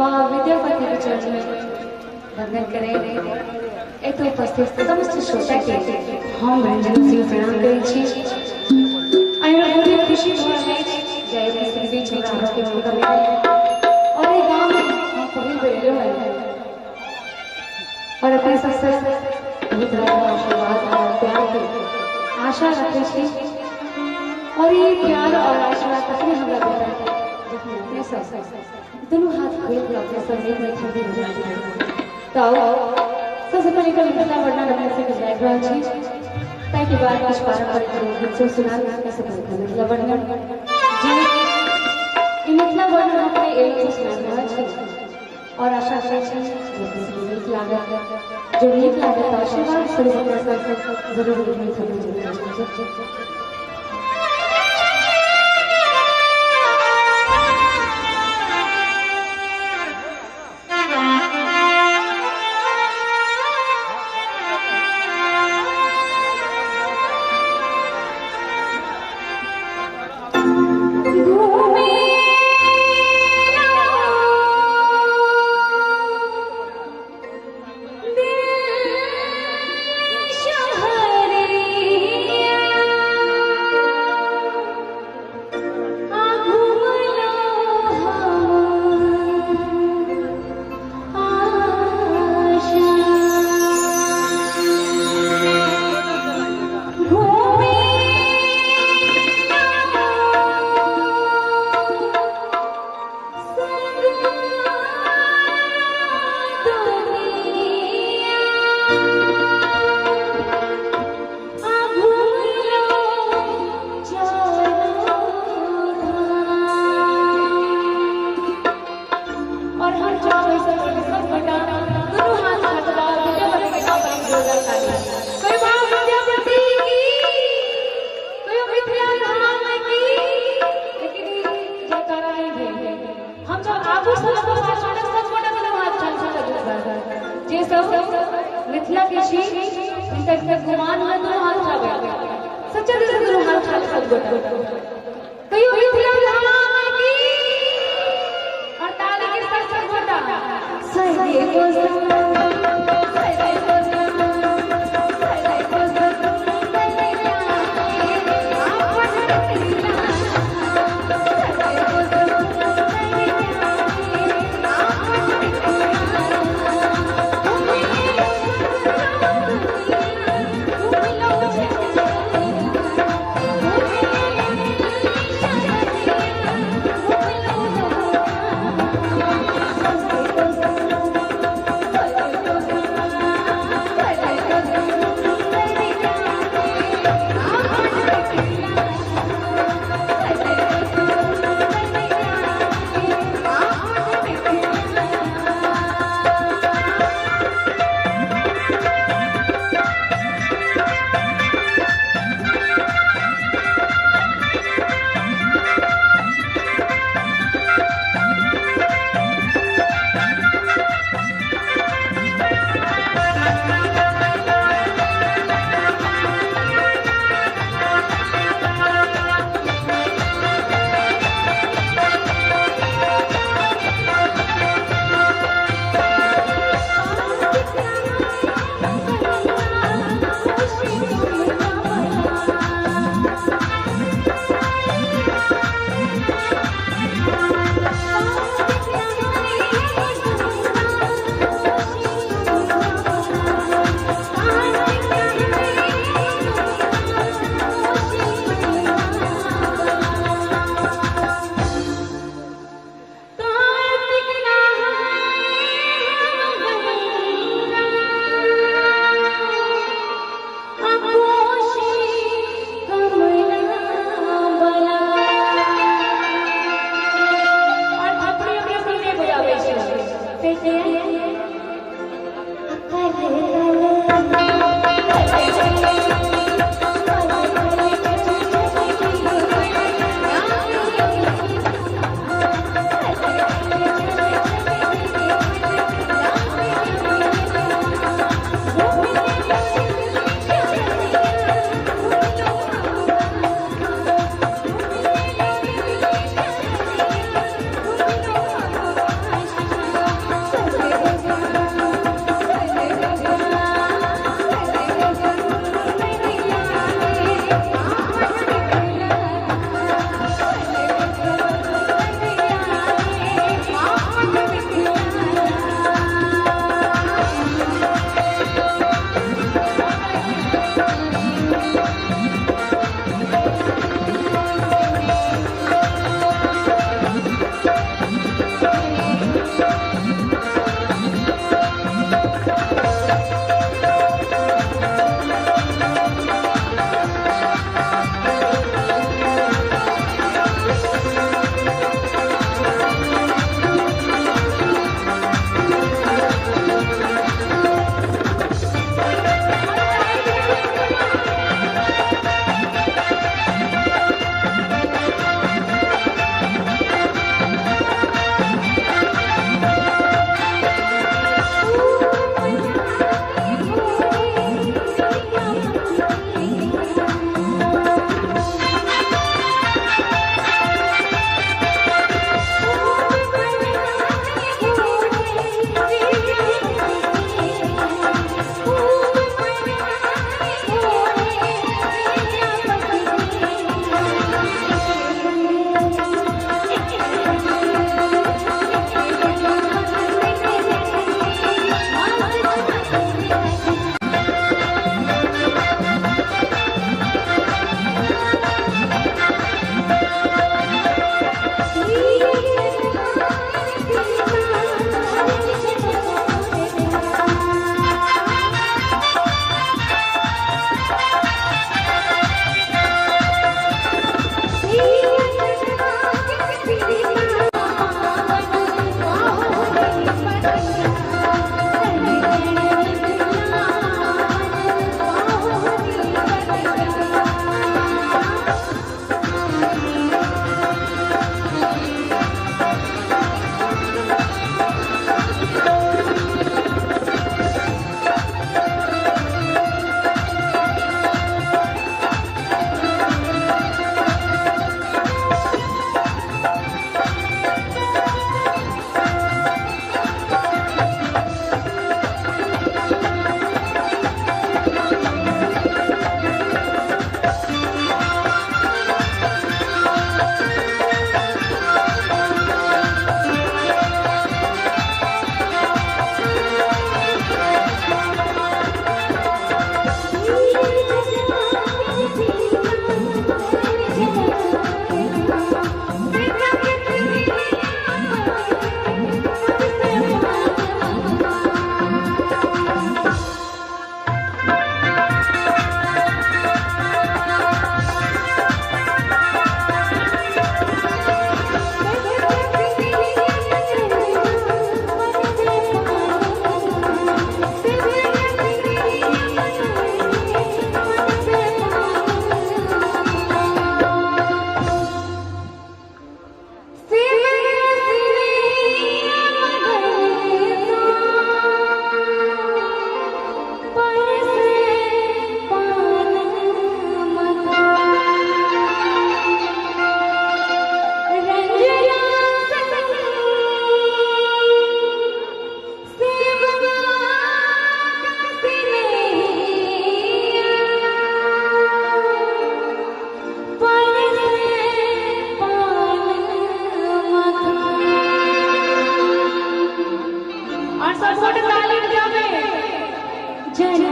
बाबा विद्यापति के चरण में वंदन करें। एत उपस्थित समस्त श्रोता के हम रंजन सिंह प्रणाम करै छी। आइ बहुत खुशी हो रहल अछि जे एहि बीच में हमरा के मौका मिलल और ई गांव में हम पहिल बेर एलहुं हैं और अपने सबसे बहुत बड़ा आशीर्वाद और प्यार के आशा रखै छी और ये प्यार और आशीर्वाद तखने हमरा भेटत जखन अपने सब दोनों हाथ खोल के अपने संगीत में खड़े हो जाते तो सबसे पहले कल मिथिला वर्णन अपने से गुजराई रहल छी ताकि बाद कुछ पारंपरिक गीत सब सुना कैसे मिथिला वर्णन जी ई मिथिला वर्णन अपने एक से सुना रहल छी और आशा करै छी जे नीक लागत जो नीक लागत आशीर्वाद स्वरूप अपने जरूर मिलत। मिथिला के छी इनका गुमान में दोनों हाथ उठावे सच्चा दिल से दोनों हाथ उठा सब गोटा कहियो मिथिला धाम की और ताली के साथ सब गोटा सही को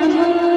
हो